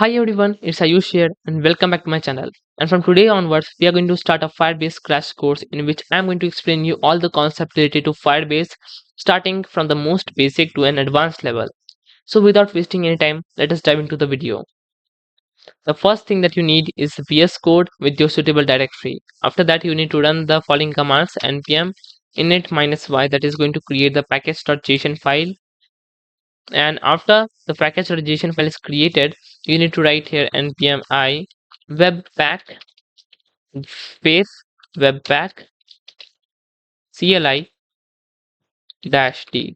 Hi everyone, it's Ayush here and welcome back to my channel. And from today onwards, we are going to start a Firebase crash course in which I'm going to explain you all the concepts related to Firebase, starting from the most basic to an advanced level. So without wasting any time, let us dive into the video. The first thing that you need is VS Code with your suitable directory. After that, you need to run the following commands: npm init-y, that is going to create the package.json file. And after the package.json file is created, you need to write here npm I webpack space webpack cli dash d.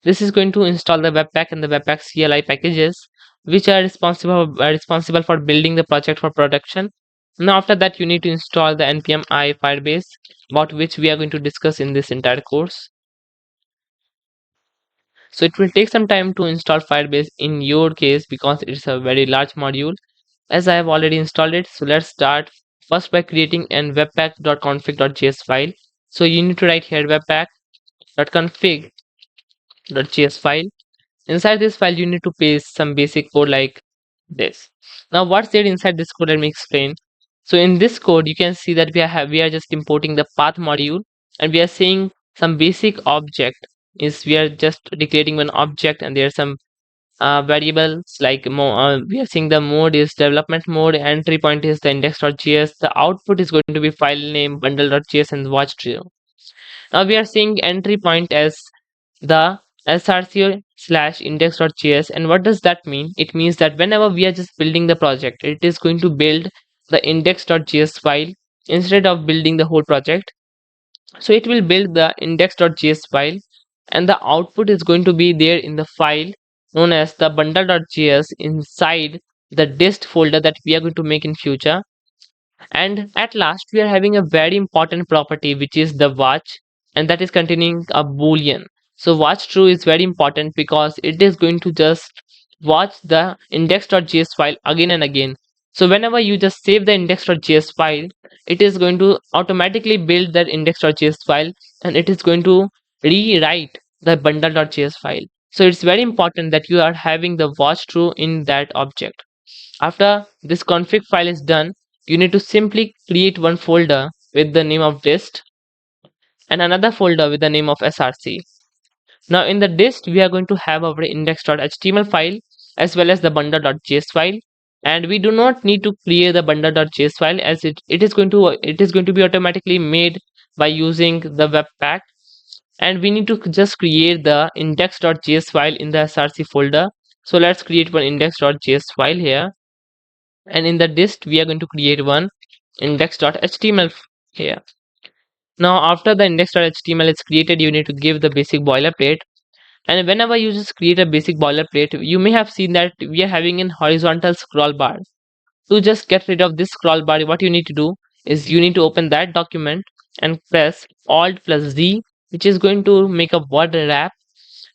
This is going to install the webpack and the webpack cli packages, which are responsible for building the project for production. Now after that, you need to install the npm I firebase, about which we are going to discuss in this entire course. So it will take some time to install Firebase in your case because it's a very large module. As I have already installed it, so let's start first by creating an webpack.config.js file. So you need to write here webpack.config.js file. Inside this file, you need to paste some basic code like this. Now, what's there inside this code? Let me explain. So in this code, you can see that we are just importing the path module, and we are saying some basic object is we are just declaring one object, and there are some variables like we are seeing the mode is development mode, entry point is the index.js, the output is going to be file name bundle.js and watch true. Now we are seeing entry point as the src slash index.js. And what does that mean? It means that whenever we are just building the project, it is going to build the index.js file instead of building the whole project. So it will build the index.js file, and the output is going to be there in the file known as the bundle.js inside the dist folder that we are going to make in future. And at last, we are having a very important property, which is the watch, and that is containing a boolean. So watch true is very important because it is going to just watch the index.js file again and again. So whenever you just save the index.js file, it is going to automatically build that index.js file, and it is going to rewrite the bundle.js file. So it's very important that you are having the watch true in that object. After this config file is done, you need to simply create one folder with the name of dist and another folder with the name of src. Now in the dist, we are going to have our index.html file as well as the bundle.js file. And we do not need to create the bundle.js file, as it is going to be automatically made by using the webpack. And we need to just create the index.js file in the src folder. So let's create one index.js file here, and in the dist we are going to create one index.html here. Now after the index.html is created, you need to give the basic boilerplate. And whenever you just create a basic boilerplate, you may have seen that we are having an horizontal scroll bar. To just get rid of this scroll bar, what you need to do is you need to open that document and press alt plus z, which is going to make a word wrap.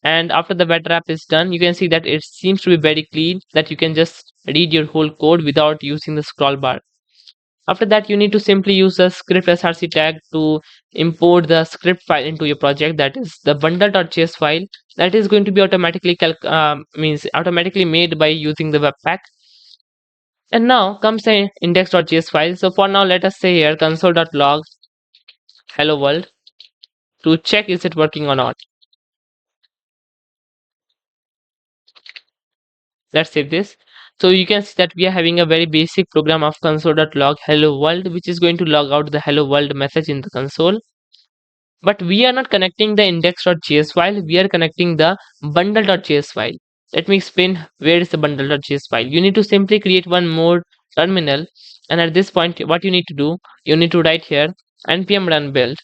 And after the word wrap is done, you can see that it seems to be very clean, that you can just read your whole code without using the scroll bar. After that, you need to simply use the script src tag to import the script file into your project, that is the bundle.js file, that is going to be automatically made by using the webpack. And now comes the index.js file. So for now, let us say here console.log hello world to check is it working or not. Let's save this. So you can see that we are having a very basic program of console.log hello world, which is going to log out the hello world message in the console. But we are not connecting the index.js file, we are connecting the bundle.js file. Let me explain where is the bundle.js file. You need to simply create one more terminal, and at this point, what you need to do, you need to write here npm run build.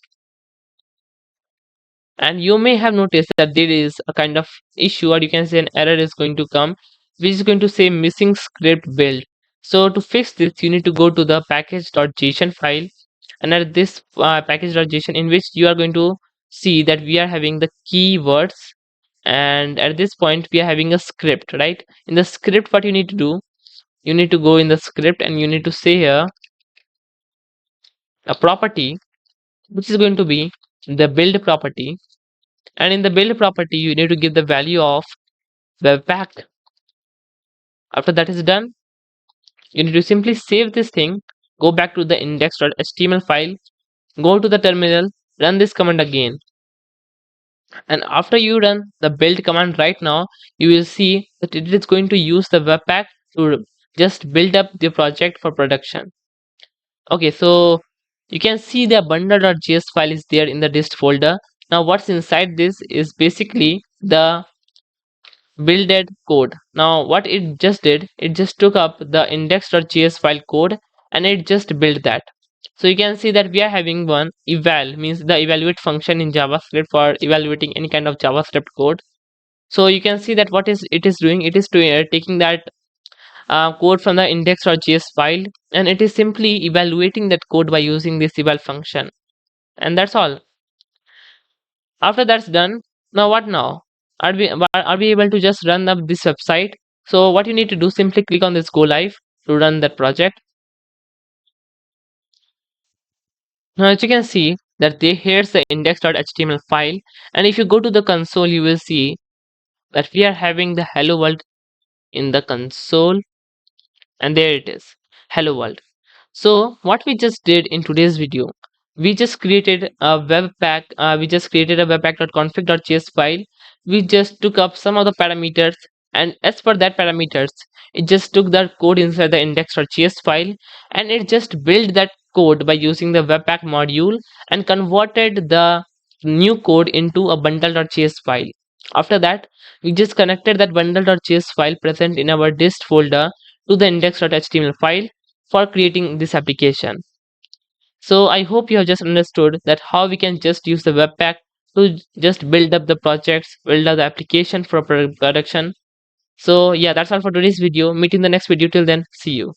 And you may have noticed that there is a kind of issue, or you can say an error is going to come, which is going to say missing script build. So to fix this, you need to go to the package.json file, and at this package.json, in which you are going to see that we are having the keywords. And at this point, we are having a script, right? In the script, what you need to do, you need to go in the script and you need to say here a property, which is going to be the build property. And in the build property, you need to give the value of webpack After that is done, you need to simply save this thing, go back to the index.html file, go to the terminal, run this command again. And after you run the build command right now, you will see that it is going to use the webpack to just build up the project for production. Okay, so you can see the bundle.js file is there in the dist folder. Now what's inside this is basically the builded code. Now what it just did, it just took up the index.js file code and it just built that. So you can see that we are having one eval, means the evaluate function in JavaScript for evaluating any kind of JavaScript code. So you can see that what is it is doing, it is taking that code from the index.js file and it is simply evaluating that code by using this eval function, and that's all. After that's done, now what now? Are we able to just run up this website? So what you need to do, simply click on this go live to run that project. Now as you can see that here's the index.html file, and if you go to the console you will see that we are having the hello world in the console, and there it is, hello world. So what we just did in today's video, we just created a webpack. We just created a webpack.config.js file. We just took up some of the parameters, and as per that parameters, it just took that code inside the index.js file, and it just built that code by using the webpack module and converted the new code into a bundle.js file. After that, we just connected that bundle.js file present in our dist folder to the index.html file for creating this application. So I hope you have just understood that how we can just use the webpack to just build up the projects, build up the application for production. So yeah, that's all for today's video. Meet in the next video. Till then, see you.